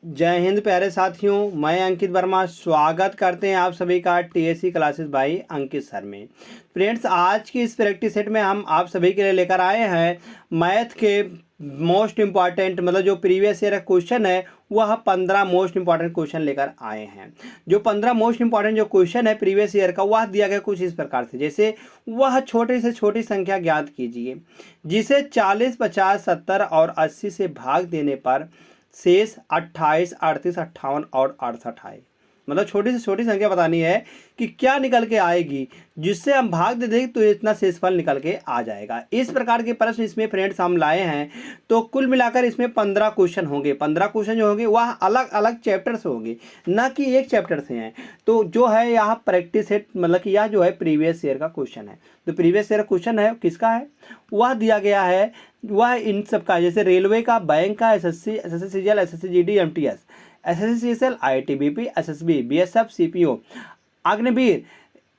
जय हिंद प्यारे साथियों, मैं अंकित वर्मा स्वागत करते हैं आप सभी का TSC classes by Ankit sir में। फ्रेंड्स, आज की इस प्रैक्टिस सेट में हम आप सभी के लिए लेकर आए हैं मैथ के मोस्ट इम्पॉर्टेंट मतलब जो प्रीवियस ईयर का क्वेश्चन है वह 15 मोस्ट इंपॉर्टेंट क्वेश्चन लेकर आए हैं। जो 15 मोस्ट इंपॉर्टेंट जो क्वेश्चन है प्रीवियस ईयर का वह दिया गया कुछ इस प्रकार से, जैसे वह छोटी से छोटी संख्या ज्ञात कीजिए जिसे 40, 50, 70 और 80 से भाग देने पर शेष 28, 38, 58 और 68 आए। मतलब छोटी से छोटी संख्या बतानी है कि क्या निकल के आएगी जिससे हम भाग दे दें तो इतना शेषफल निकल के आ जाएगा। इस प्रकार के प्रश्न इसमें फ्रेंड्स हम लाए हैं। तो कुल मिलाकर इसमें 15 क्वेश्चन होंगे। 15 क्वेश्चन जो होंगे वह अलग अलग चैप्टर से होंगे, ना कि एक चैप्टर से हैं। तो जो है यहाँ प्रैक्टिस सेट मतलब कि यह जो है प्रीवियस ईयर का क्वेश्चन है। तो प्रीवियस ईयर क्वेश्चन है किसका है वह दिया गया है, वह इन सब का, जैसे रेलवे का, बैंक का, SSC, SSC CGL, SSC GD, MTS, SSC CSL, ITBP, SSB, BSF, CPO, Agniveer,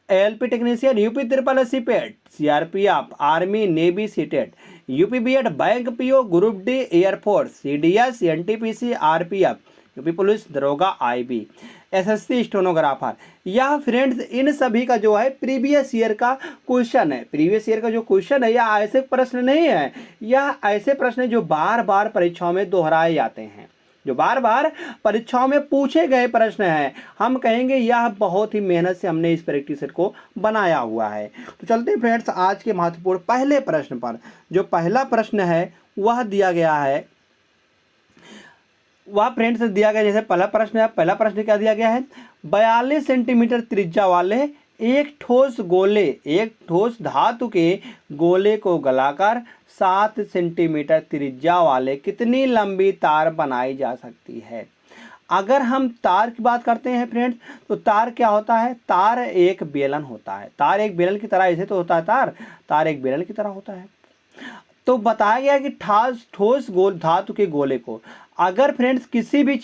LP technician, UP triple S PET, CRPF, army, navy, CTET, UP BEd, bank PO, group D, air force, CDS, NTPC, RPF, UP police, दरोगा, IB, SSC stenographer. यह friends इन सभी का जो है previous year का question है। Previous year का जो क्वेश्चन है यह ऐसे प्रश्न नहीं है, यह ऐसे प्रश्न है जो बार बार परीक्षाओं में दोहराए जाते हैं, जो बार बार परीक्षाओं में पूछे गए प्रश्न हैं। हम कहेंगे यह बहुत ही मेहनत से हमने इस प्रैक्टिस सेट को बनाया हुआ है। तो चलते हैं फ्रेंड्स आज के महत्वपूर्ण पहले प्रश्न पर। जो पहला प्रश्न है वह दिया गया है, वह फ्रेंड्स दिया गया, जैसे पहला प्रश्न है। पहला प्रश्न क्या दिया गया है, 42 सेंटीमीटर त्रिज्या वाले एक ठोस धातु के गोले को गलाकर 7 सेंटीमीटर त्रिज्या वाले कितनी लंबी तार बनाई जा सकती है। अगर हम तार की बात करते हैं फ्रेंड्स, तो तार क्या होता है, तार एक बेलन होता है। तार एक बेलन की तरह ऐसे तो होता है, तार एक बेलन की तरह होता है। तो बताया गया कि ठोस गोल धातु के गोले को अगर फ्रेंड्स किसी भी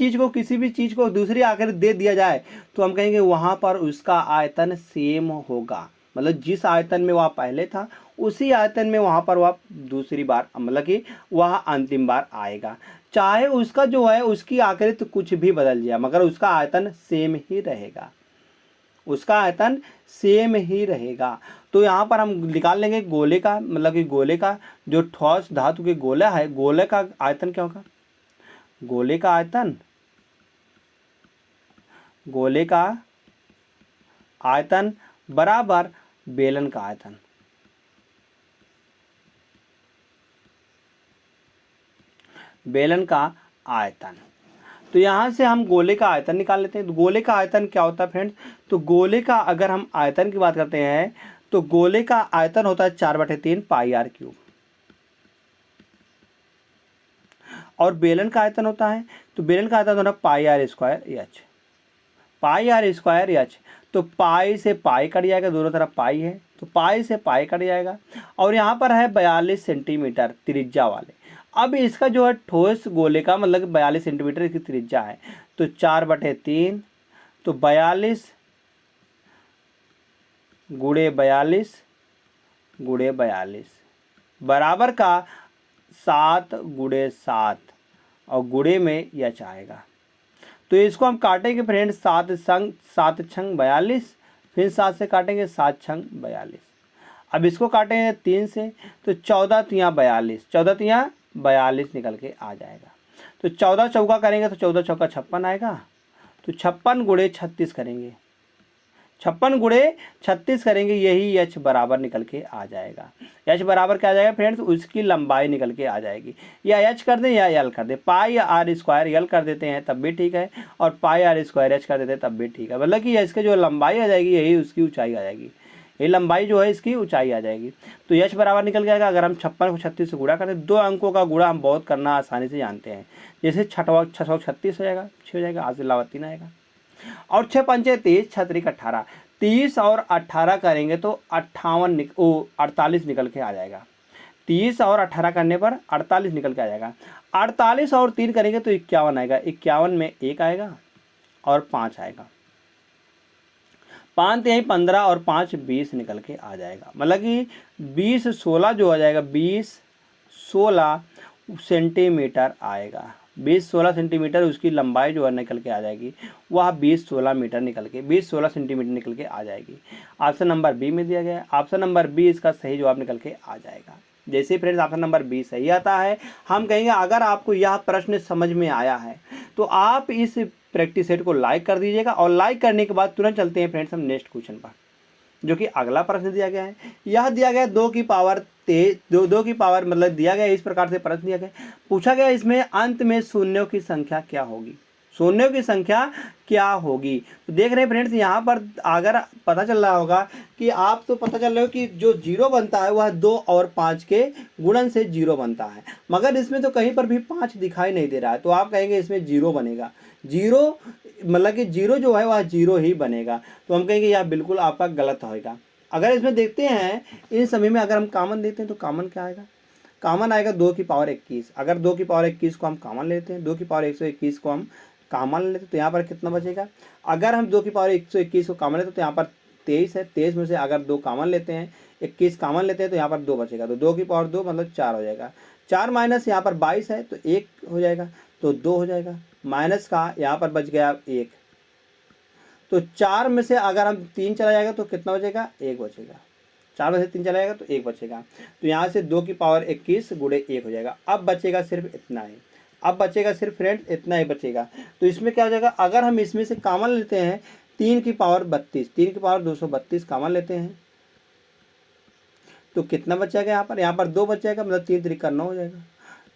चीज को दूसरी आकृति दे दिया जाए तो हम कहेंगे वहां पर उसका आयतन सेम होगा। मतलब जिस आयतन में वह पहले था उसी आयतन में वहां पर वह दूसरी बार मतलब कि वह अंतिम बार आएगा, चाहे उसका जो है उसकी आकृति कुछ भी बदल जाए मगर उसका आयतन सेम ही रहेगा, उसका आयतन सेम ही रहेगा। तो यहाँ पर हम निकाल लेंगे गोले का, मतलब कि गोले का जो ठोस धातु के गोला है, गोले का आयतन क्या होगा, गोले का आयतन बराबर बेलन का आयतन। बेलन का आयतन। तो यहाँ से हम गोले का आयतन निकाल लेते हैं। तो गोले का आयतन क्या होता है फ्रेंड्स, तो गोले का अगर हम आयतन की बात करते हैं तो गोले का आयतन होता है 4/3 पाई आर क्यूब, और बेलन का आयतन होता है, तो बेलन का आयतन होता है पाई आर स्क्वायर एच। तो पाई से पाई कट जाएगा, दोनों तरफ पाई है तो पाई से पाई कट जाएगा। और यहाँ पर है 42 सेंटीमीटर त्रिज्या वाले। अब इसका जो है ठोस गोले का मतलब 42 सेंटीमीटर की त्रिज्या है, तो 4/3 तो 42 गुणे 42 बराबर का 7 गुणे 7 और गुणे में यच आएगा। तो इसको हम काटेंगे फ्रेंड्स, 7 छंग 42, फिर 7 से काटेंगे 7 छंग 42। अब इसको काटेंगे 3 से तो 14 तियाँ 42, 14 तियाँ 42 निकल के आ जाएगा। तो 14 चौका करेंगे तो 14 चौका 56 आएगा। तो 56 गुणे 36 करेंगे, 56 गुणे 36 करेंगे, यही एच बराबर निकल के आ जाएगा। एच बराबर क्या आ जाएगा फ्रेंड्स, उसकी लंबाई निकल के आ जाएगी। या एच कर दें या एल कर दें, पाई आर स्क्वायर एल कर देते हैं तब भी ठीक है, और पाई आर स्क्वायर एच कर देते हैं तब भी ठीक है। मतलब कि इसके जो लंबाई आ जाएगी यही उसकी ऊंचाई आ जाएगी, ये लंबाई जो है इसकी ऊंचाई आ जाएगी। तो एच बराबर निकल जाएगा। अगर हम 56 को 36 से गुणा करें, 2 अंकों का गुणा हम बहुत करना आसानी से जानते हैं, जैसे 6 36 हो जाएगा, 6 हो जाएगा, आज से लावा 3 आएगा, और 6 पंचे 30, 6 3 18, 30 और 18 करेंगे तो 48 निकल के आ जाएगा। 30 और 18 करने पर 48 निकल के आ जाएगा। 48 और 3 करेंगे तो 51 आएगा, 51 में 1 आएगा और 5 आएगा, 5 यहीं 15 और 5 20 निकल के आ जाएगा। मतलब कि 20 16 जो आ जाएगा, 20 16 सेंटीमीटर आएगा। 20-16 सेंटीमीटर उसकी लंबाई जो है निकल के आ जाएगी, वह 20-16 मीटर निकल के 20-16 सेंटीमीटर निकल के आ जाएगी। ऑप्शन नंबर बी में दिया गया है, ऑप्शन नंबर बी इसका सही जवाब निकल के आ जाएगा। जैसे फ्रेंड्स ऑप्शन नंबर बी सही आता है, हम कहेंगे अगर आपको यह प्रश्न समझ में आया है तो आप इस प्रैक्टिस सेट को लाइक कर दीजिएगा, और लाइक करने के बाद तुरंत चलते हैं फ्रेंड्स हम नेक्स्ट क्वेश्चन पर, जो कि अगला प्रश्न दिया गया है। यह दिया गया 2 की पावर दो की पावर मतलब दिया गया इस प्रकार से प्रश्न दिया गया, पूछा गया इसमें अंत में शून्यों की संख्या क्या होगी, शून्यों की संख्या क्या होगी। तो देख रहे हैं फ्रेंड्स यहाँ पर अगर पता चल रहा होगा कि आप तो पता चल रहा हो कि जो जीरो बनता है वह 2 और 5 के गुणन से जीरो बनता है, मगर इसमें तो कहीं पर भी 5 दिखाई नहीं दे रहा है, तो आप कहेंगे इसमें जीरो बनेगा, जीरो मतलब कि जीरो जो है वह जीरो ही बनेगा, तो हम कहेंगे यह बिल्कुल आपका गलत होगा। अगर इसमें देखते हैं इन सभी में अगर हम कॉमन देते हैं तो कॉमन क्या आएगा, कॉमन आएगा 2 की पावर 21। अगर 2 की पावर 21 को हम कॉमन लेते हैं, 2 की पावर 121 को हम कॉमन लेते हैं तो यहाँ पर कितना बचेगा, अगर हम 2 की पावर 121 को कॉमन लेते हैं तो यहाँ पर 23 है, 23 में से अगर 2 कॉमन लेते हैं 21 कॉमन लेते हैं तो यहाँ पर 2 बचेगा, तो 2 की पावर 2 मतलब 4 हो जाएगा, 4 माइनस यहाँ पर 22 है तो 1 हो जाएगा, तो 2 हो जाएगा, माइनस का यहाँ पर बच गया 1, तो 4 में से अगर हम 3 चला जाएगा तो कितना बचेगा, 1 बचेगा, 4 में से 3 चला जाएगा तो 1 बचेगा, तो यहाँ से 2 की पावर 21 गुणे 1 हो जाएगा। अब बचेगा सिर्फ इतना ही, अब बचेगा सिर्फ फ्रेंड्स इतना ही बचेगा, तो इसमें क्या हो जाएगा, अगर हम इसमें से कॉमन लेते हैं 3 की पावर 32, 3 की पावर 232 कॉमन लेते हैं तो कितना बच जाएगा, यहाँ पर 2 बच जाएगा, मतलब 3 3 9 हो जाएगा,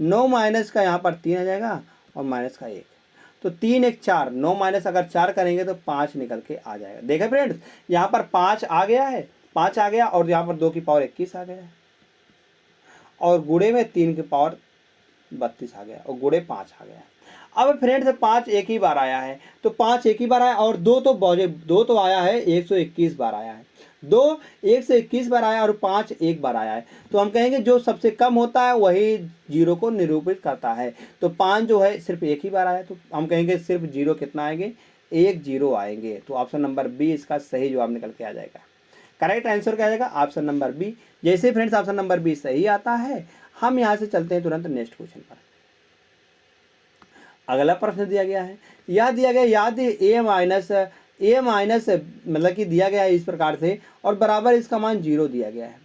9 माइनस का यहाँ पर 3 आ जाएगा और माइनस का 1, तो 3 1 4, 9 माइनस अगर 4 करेंगे तो 5 निकल के आ जाएगा। देखिए फ्रेंड्स यहाँ पर 5 आ गया है, 5 आ गया, और यहाँ पर 2 की पावर 21 आ गया है, और गुणे में 3 की पावर 32 आ गया, और गुणे 5 आ गया। अब फ्रेंड्स 5 एक ही बार आया है, तो 5 एक ही बार आया, और 2 तो आया है 121 बार आया है, 2 121 बार आया और 5 एक बार आया है, तो हम कहेंगे जो सबसे कम होता है वही जीरो को निरूपित करता है, तो 5 जो है सिर्फ एक ही बार आया, तो हम कहेंगे सिर्फ जीरो कितना आएंगे, 1 जीरो आएंगे, तो ऑप्शन नंबर बी इसका सही जवाब निकल के आ जाएगा। करेक्ट आंसर क्या आ जाएगा, ऑप्शन नंबर बी। जैसे फ्रेंड्स ऑप्शन नंबर बी सही आता है, हम यहाँ से चलते हैं तुरंत नेक्स्ट क्वेश्चन पर। अगला प्रश्न दिया गया है, यह दिया गया याद ए माइनस मतलब कि दिया गया है इस प्रकार से, और बराबर इसका मान 0 दिया गया है,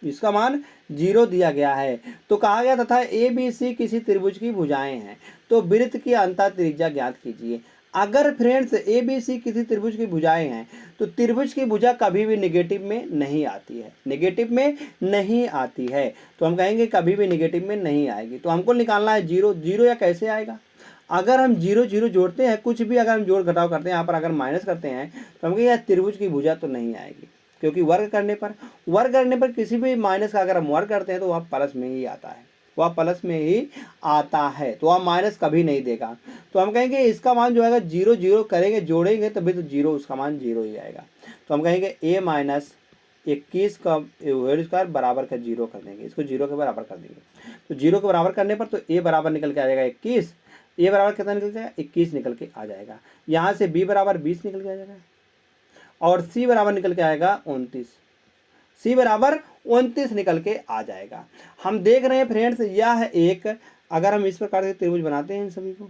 इसका मान 0 दिया गया है, तो कहा गया तथा ए बी सी किसी त्रिभुज की भुजाएं हैं, तो वृत्त की अंतः त्रिज्या ज्ञात कीजिए। अगर फ्रेंड्स ए बी सी किसी त्रिभुज की भुजाएं हैं तो त्रिभुज की भुजा कभी भी नेगेटिव में नहीं आती है, नेगेटिव में नहीं आती है, तो हम कहेंगे कभी भी नेगेटिव में नहीं आएगी, तो हमको निकालना है 0, 0 या कैसे आएगा, अगर हम 0 0 जोड़ते हैं, कुछ भी अगर हम जोड़ घटाव करते हैं, यहाँ पर अगर माइनस करते हैं तो हम कहेंगे यार त्रिभुज की भुजा तो नहीं आएगी, क्योंकि वर्ग करने पर किसी भी माइनस का अगर हम वर्ग करते हैं तो वह प्लस में ही आता है, वह प्लस में ही आता है, तो वह माइनस कभी नहीं देगा, तो हम कहेंगे इसका मान जो है 0 0 करेंगे जोड़ेंगे तभी तो 0 उसका मान 0 ही आएगा, तो हम कहेंगे a माइनस 21 का होल स्क्वायर बराबर का 0 कर देंगे, इसको 0 के बराबर कर देंगे, तो 0 के बराबर करने पर तो a बराबर निकल के आ जाएगा 21, a बराबर कितना निकल जाएगा 21 निकल के आ जाएगा, यहाँ से b बराबर 20 निकल के आ जाएगा, और c बराबर निकल के आएगा 29, c बराबर 29 निकल के आ जाएगा। हम देख रहे हैं फ्रेंड्स यह एक, अगर हम इस प्रकार से त्रिभुज बनाते हैं इन सभी को,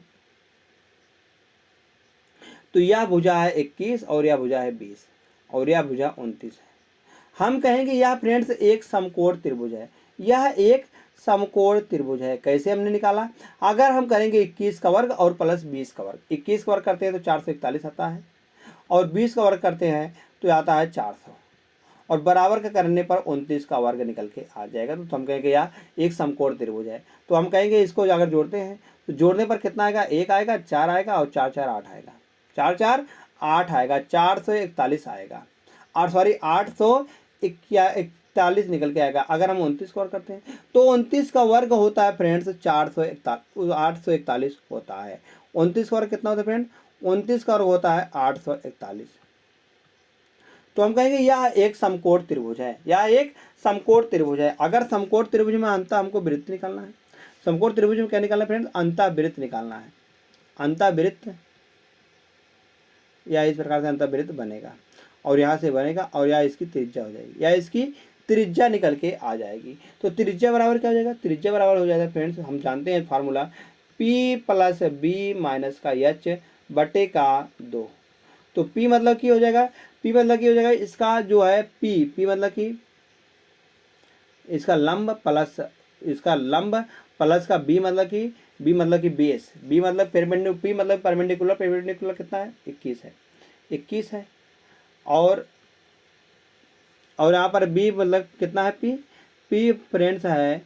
तो यह भुजा है 21 और यह भुजा है 20 और यह भुजा 29 है, हम कहेंगे यह फ्रेंड्स एक समकोण त्रिभुज है, यह एक समकोण त्रिभुज है। कैसे हमने निकाला, अगर हम करेंगे 21 का वर्ग और प्लस 20 का वर्ग, 21 का वर्ग करते हैं तो 441 आता है, और 20 का वर्ग करते हैं तो आता है 400, और बराबर का करने पर 29 का वर्ग निकल के आ जाएगा, तो हम कहेंगे यह एक समकोण त्रिभुज है। तो हम कहेंगे इसको अगर जोड़ते हैं तो जोड़ने पर कितना आएगा, 1 आएगा, 4 आएगा और 4 4 8 आएगा, 4 4 8 आएगा, 441 आएगा, और सॉरी 841 निकल के आएगा। अगर हम 29 का वर्ग करते हैं तो 29 का वर्ग होता है फ्रेंड्स 841 होता है। 29 का वर्ग कितना होता है फ्रेंड, 29 का वर्ग होता है 841, तो हम कहेंगे यह एक समकोण त्रिभुज है, यह एक समकोण त्रिभुज है। अगर समकोण त्रिभुज में अंतः हमको वृत्त निकालना है, समकोण त्रिभुज में क्या निकालना है फ्रेंड्स, अंतः वृत्त निकालना है, अंतः वृत्त या इस प्रकार से अंतः वृत्त बनेगा, और यहाँ से बनेगा, और यह इसकी त्रिज्या हो जाएगी, या इसकी त्रिज्या निकल के आ जाएगी। तो त्रिज्या बराबर क्या हो जाएगा, त्रिज्या बराबर हो जाएगा फ्रेंड्स, हम जानते हैं formula P plus b minus का एच बटे का 2। तो P मतलब की हो जाएगा, P मतलब की हो जाएगा इसका जो है P मतलब की इसका लंब प्लस का B मतलब कि बेस, B मतलब परपेंडिकुलर, P मतलब परपेंडिकुलर कितना है 21 है, 21 है। और यहाँ पर B मतलब कितना है P फ्रेंड्स है,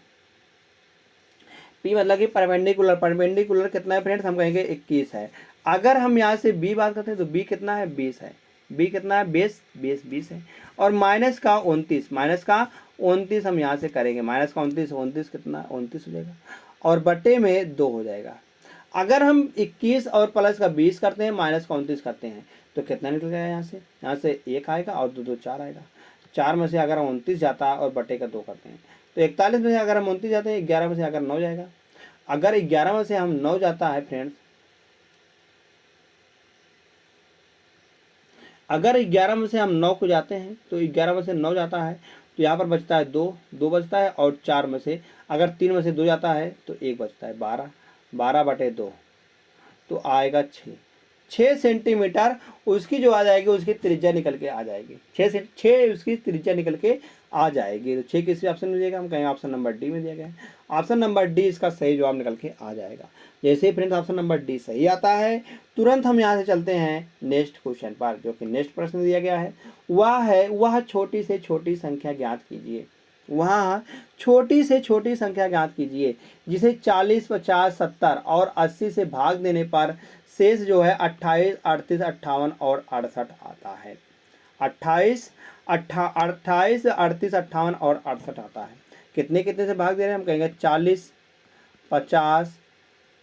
P मतलब कि परपेंडिकुलर कितना है फ्रेंड्स, हम कहेंगे 21 है। अगर हम यहाँ से B बात करते हैं तो B कितना है 20 है, B कितना है बेस 20 है। और माइनस का 29 हम यहाँ से करेंगे, माइनस का 29 कितना 29 हो जाएगा और बटे में 2 हो जाएगा। अगर हम 21 और प्लस का 20 करते हैं, माइनस का 29 करते हैं तो कितना निकल जाएगा, यहाँ से 1 आएगा और 2 4 आएगा। 4 में से अगर हम 29 जाता है और बटे का 2 करते हैं तो 41 में से अगर हम 29 जाते हैं, 11 में से अगर 9 जाएगा, अगर 11 में से हम 9 जाता है फ्रेंड्स, अगर 11 में से हम 9 को जाते हैं तो 11 में से 9 जाता है तो यहाँ पर बचता है 2 बचता है। और 4 में से अगर 3 में से 2 जाता है तो 1 बचता है, 12 बटे 2 तो आएगा 6 सेंटीमीटर उसकी जो आ जाएगी, उसकी त्रिज्या निकल के आ जाएगी, 6 उसकी त्रिज्या निकल के आ जाएगी। तो 6 किस ऑप्शन में दिया गया, हम कहेंगे ऑप्शन नंबर डी में दिया गया है। ऑप्शन नंबर डी इसका सही जवाब निकल के आ जाएगा। जैसे ही फ्रेंड्स ऑप्शन नंबर डी सही आता है, तुरंत हम यहाँ से चलते हैं नेक्स्ट क्वेश्चन पर, जो कि नेक्स्ट प्रश्न दिया गया है। वह छोटी से छोटी संख्या ज्ञात कीजिए, वहाँ छोटी से छोटी संख्या ज्ञात कीजिए जिसे 40, 50, 70 और 80 से भाग देने पर शेष जो है 28, 38, 58 और 68 आता है। 28, 38, 38, 58 और 68 आता है। कितने से भाग दे रहे हैं, हम कहेंगे 40, 50,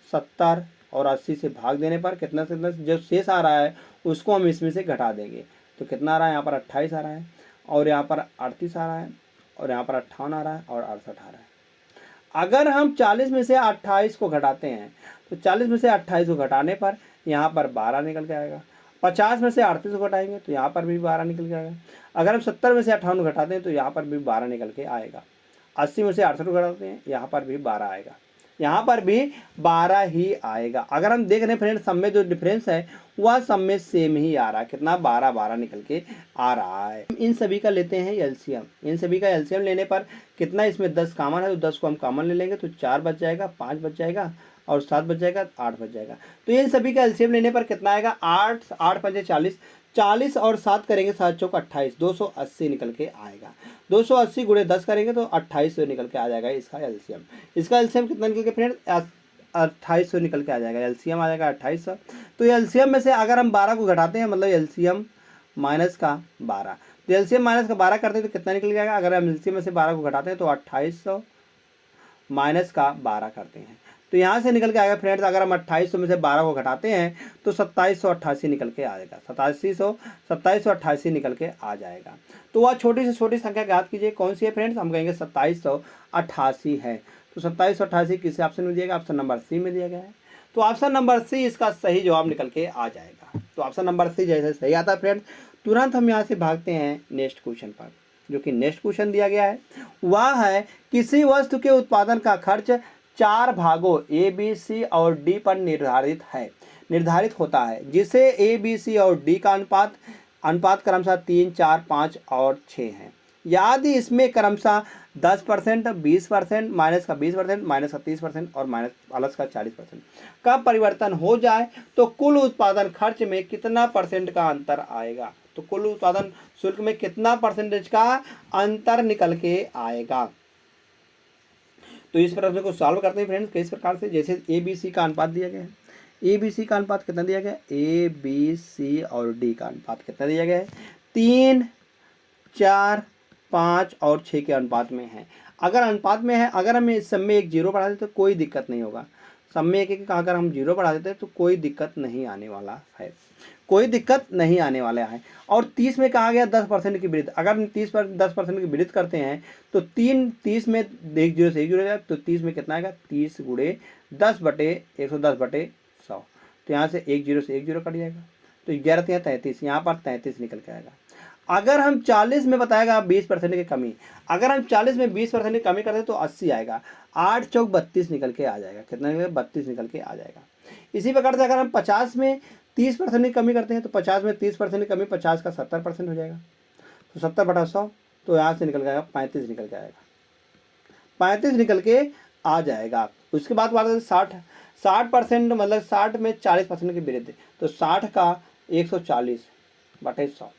70 और 80 से भाग देने पर कितना जो शेष आ रहा है उसको हम इसमें से घटा देंगे। तो कितना आ रहा है, यहाँ पर 28 आ रहा है और यहाँ पर 38 आ रहा है और यहाँ पर 58 आ रहा है और 68 आ रहा है। अगर हम 40 में से 28 को घटाते हैं तो 40 में से 28 को घटाने पर यहाँ पर 12 निकल के आएगा। 50 में से 38 को घटाएंगे तो यहाँ पर भी 12 निकल के आएगा। अगर हम 70 में से 58 को घटाते हैं तो यहाँ पर भी 12 निकल के आएगा। 80 में से 68 को घटाते हैं, यहाँ पर भी 12 आएगा, यहाँ पर भी 12 ही आएगा। अगर हम देख रहे हैं फ्रेंड्स, सब में जो डिफरेंस है वह सब में सेम ही आ रहा है, कितना 12 निकल के आ रहा है। इन सभी का लेते हैं एलसीएम। इन सभी का एलसीएम लेने पर कितना, इसमें 10 कॉमन है तो 10 को हम कॉमन ले लेंगे तो 4 बच जाएगा, 5 बच जाएगा और 7 बच जाएगा, 8 बच जाएगा। तो इन सभी का एलसीएम लेने पर कितना आएगा, 8 8 5 40, 40 और 7 करेंगे 7 चौक 28, 280 निकल के आएगा। 280 गुणे 10 करेंगे तो 2800 निकल के आ जाएगा इसका एलसीएम। इसका एलसीएम कितना निकल के फ्रेंड, 2800 निकल के आ जाएगा। एलसीएम आ जाएगा 2800। तो एलसीएम में से अगर हम 12 को घटाते हैं, मतलब एलसीएम माइनस का 12, तो एलसीएम माइनस का 12 करते हैं तो कितना निकल जाएगा। अगर हम एलसीएम में से 12 को घटाते हैं तो 2800 माइनस का 12 करते हैं तो यहाँ से निकल के आएगा फ्रेंड्स। अगर हम 2800 में से 12 को घटाते हैं तो 2788 निकल के आएगा, 2788 निकल के आ जाएगा। तो वह छोटी से छोटी संख्या ज्ञात कीजिए, कौन सी है फ्रेंड्स, हम कहेंगे 2788 है। तो 2788 किस ऑप्शन में दिया गया, ऑप्शन नंबर सी में दिया गया है। तो ऑप्शन नंबर सी इसका सही जवाब निकल के आ जाएगा। तो ऑप्शन नंबर सी जैसे सही आता है फ्रेंड्स, तुरंत हम यहाँ से भागते हैं नेक्स्ट क्वेश्चन पर, जो कि नेक्स्ट क्वेश्चन दिया गया है। वह है किसी वस्तु के उत्पादन का खर्च 4 भागों ए, बी, सी और डी पर निर्धारित होता है, जिसे ए, बी, सी और डी का अनुपात क्रमशः 3, 4, 5 और 6 है। यदि इसमें क्रमशः 10%, 20%, माइनस का 20%, माइनस का 30% और माइनस प्लस का 40% का परिवर्तन हो जाए तो कुल उत्पादन खर्च में कितना परसेंट का अंतर आएगा। तो कुल उत्पादन शुल्क में कितना परसेंटेज का अंतर निकल के आएगा। तो इस प्रश्न को सॉल्व करते हैं फ्रेंड्स किस प्रकार से, जैसे ए, बी, सी का अनुपात दिया गया है। ए, बी, सी का अनुपात कितना दिया गया है, ए, बी, सी और डी का अनुपात कितना दिया गया है, 3, 4, 5 और 6 के अनुपात में है। अगर अनुपात में है, अगर हम इस सब में एक 0 बढ़ा देते तो कोई दिक्कत नहीं होगा। सब में एक अगर हम 0 बढ़ा देते तो कोई दिक्कत नहीं आने वाला है, कोई दिक्कत नहीं आने वाला है। और 30 में कहा गया 10% की वृद्धि, अगर हम 10% की वृद्धि करते हैं तो 30 में 1 0 से 1 जुड़ जाए तो 30 में कितना आएगा, 30 गुणे 10/110/100। तो यहाँ से 1 0 से 1 0 कट जाएगा तो 11 33, यहाँ पर 33 निकल के आएगा। अगर हम 40 में बताएगा 20% की कमी, अगर हम 40 में 20% की कमी करते तो 80 आएगा। 8 चौक 32 निकल के आ जाएगा। कितना निकलेगा? 32 निकल के आ जाएगा। इसी प्रकार से अगर हम 50 में 30% की कमी करते हैं तो 50 में 30% की कमी 50 का 70% हो जाएगा। तो 70/100, तो यहाँ से निकल जाएगा 35 निकल के आएगा। 35 निकल के आ जाएगा। उसके बाद बात करते 60% मतलब 60 में 40% की वृद्धि, तो 60 का 140/100,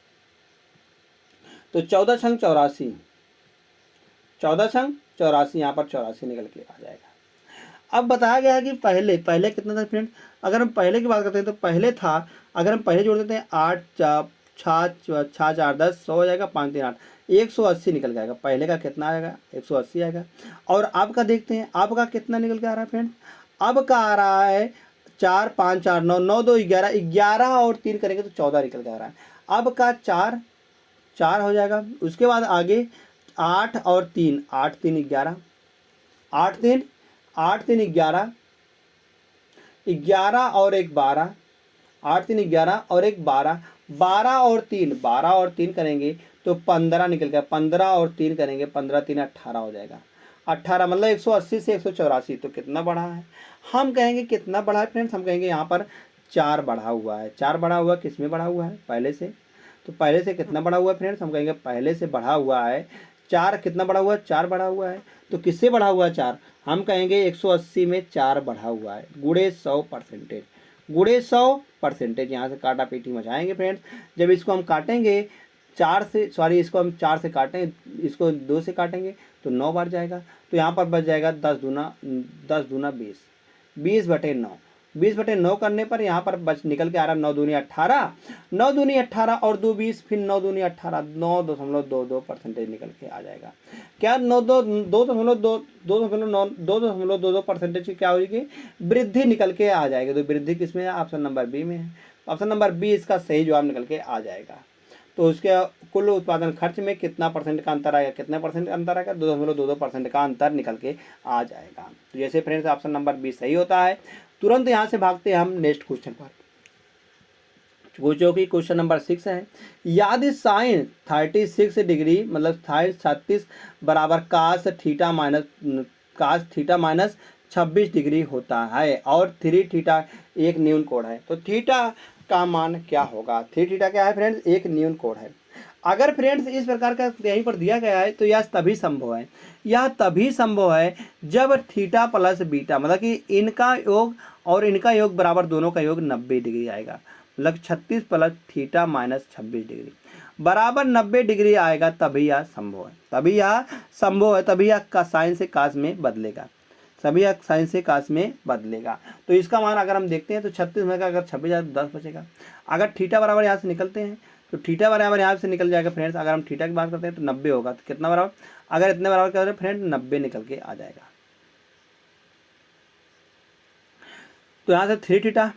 तो 14 छंग 84, 14 छंग 84, यहाँ पर 84 निकल के आ जाएगा। अब बताया गया है कि पहले कितना था फ्रेंड? अगर हम पहले की बात करते हैं तो पहले था, अगर हम पहले जोड़ देते हैं 8 4 4 10 100 हो जाएगा, 5 3 8, 180 निकल जाएगा। पहले का कितना आएगा? 180 आएगा। और अब का देखते हैं, अब का कितना निकल के आ रहा है फ्रेंड? अब का आ रहा है 4 5 4 9 9 2 11, 11 और 3 करेंगे तो 14 निकल के आ रहा है। अब का 4 4 हो जाएगा। उसके बाद आगे 8 और 3, 8 3 11, 8 3 11, 11 और 1 12, 8 3 11 और 1 12, 12 और 3 करेंगे तो 15 निकल गया। 15 और 3 करेंगे, 15 3 18 हो जाएगा। 18 मतलब 180 से 184, तो कितना बढ़ा है? हम कहेंगे कितना बढ़ा है फ्रेंड्स? हम कहेंगे यहाँ पर 4 बढ़ा हुआ है। 4 बढ़ा हुआ किस में बढ़ा हुआ है? पहले से। तो पहले से कितना बढ़ा हुआ है फ्रेंड्स? हम कहेंगे पहले से बढ़ा हुआ है 4। कितना बढ़ा हुआ है? 4 बढ़ा हुआ है। तो किससे बढ़ा हुआ है? 4। हम कहेंगे 180 में 4 बढ़ा हुआ है, गुणे 100%, गुणे 100%। यहाँ से काटा पीटी मचाएंगे फ्रेंड्स। जब इसको हम काटेंगे 4 से, सॉरी इसको हम 4 से काटें, इसको 2 से काटेंगे तो 9 बार जाएगा। तो यहाँ पर बच जाएगा 10 दूना 20, 20/9, 20/9 करने पर यहाँ पर बच निकल के आ रहा 9 दूनी 18, 9 दूनी 18 और 2 20, फिर 9 दूनी 18, 9.22% निकल के आ जाएगा। क्या 2.22% की क्या होगी? वृद्धि निकल के आ जाएगी। तो वृद्धि किसमें है? ऑप्शन नंबर बी में है। ऑप्शन नंबर बी इसका सही जवाब निकल के आ जाएगा। तो उसके कुल उत्पादन खर्च में कितना परसेंट का अंतर आएगा? कितना परसेंट अंतर आएगा? 2.22% का अंतर निकल के आ जाएगा। तो जैसे फ्रेंड्स ऑप्शन नंबर बी सही होता है। तुरंत यहाँ से भागते हैं हम नेक्स्ट क्वेश्चन पर, जो कि क्वेश्चन नंबर 6 है। यदि साइन 36 डिग्री मतलब 36 बराबर कास थीटा माइनस 26 डिग्री होता है और 3 थीटा एक न्यून कोण है, तो थीटा का मान क्या होगा? 3 थीटा क्या है फ्रेंड्स? एक न्यून कोण है। अगर फ्रेंड्स इस प्रकार का यहीं पर दिया गया है तो यह तभी संभव है, यह तभी संभव है जब थीटा प्लस बीटा मतलब कि इनका योग और इनका योग बराबर, दोनों का योग 90 डिग्री आएगा। मतलब 36 प्लस थीटा माइनस 26 डिग्री बराबर 90 डिग्री आएगा, तभी यह संभव है, तभी यह संभव है, तभी यह साइन से कास में बदलेगा, सभी यह साइन से कास में बदलेगा। तो इसका मान अगर हम देखते हैं तो 36 में का अगर 26 10 बचेगा। अगर थीटा बराबर यहाँ से निकलते हैं तो थीटा बराबर यहाँ से निकल जाएगा फ्रेंड्स। अगर हम थीटा की बात करते हैं तो 90 होगा, तो कितना बराबर? अगर इतने बराबर क्या हो रहा है फ्रेंड? 90 निकल के आ जाएगा। तो यहाँ से 3 थीटा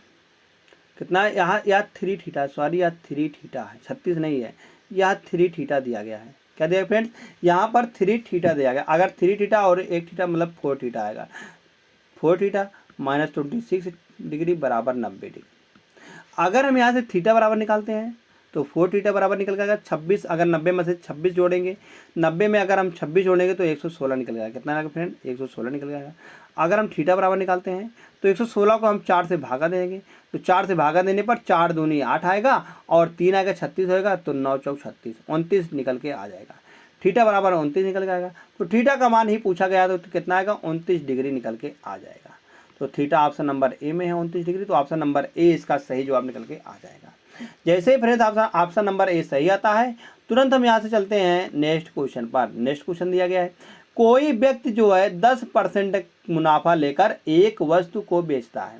कितना है? यहाँ या 3 थीटा, सॉरी यह 3 थीटा है, 36 नहीं है, यह 3 थीटा दिया गया है। क्या दिया फ्रेंड्स? यहाँ पर 3 थीटा दिया गया। अगर 3 थीटा और 1 थीटा मतलब 4 थीटा आएगा। 4 थीटा माइनस 26 डिग्री बराबर 90 डिग्री। अगर हम यहाँ से थीटा बराबर निकालते हैं तो 4 थीटा बराबर निकल जाएगा 26। अगर 90 में से 26 जोड़ेंगे, 90 में अगर हम 26 जोड़ेंगे तो 116 निकल जाएगा। कितना आएगा फ्रेंड? 116 निकल जाएगा। अगर हम थीटा बराबर निकालते हैं तो 116 को हम 4 से भागा देंगे, तो 4 से भागा देने पर 4 दूनी 8 आएगा और 3 आएगा 36 होएगा, तो 9 चौक 36, 29 निकल के आ जाएगा। थीटा बराबर 29 निकल के आएगा। तो थीटा का मान ही पूछा गया तो कितना आएगा? 29 डिग्री निकल के आ जाएगा। तो थीटा ऑप्शन नंबर ए में है 29 डिग्री, तो ऑप्शन नंबर ए इसका सही जवाब निकल के आ जाएगा। जैसे ही फ्रेंड्स ऑप्शन नंबर ए सही आता है, तुरंत हम यहाँ से चलते हैं नेक्स्ट क्वेश्चन पर। नेक्स्ट क्वेश्चन दिया गया है, कोई व्यक्ति जो है 10% मुनाफा लेकर एक वस्तु को बेचता है।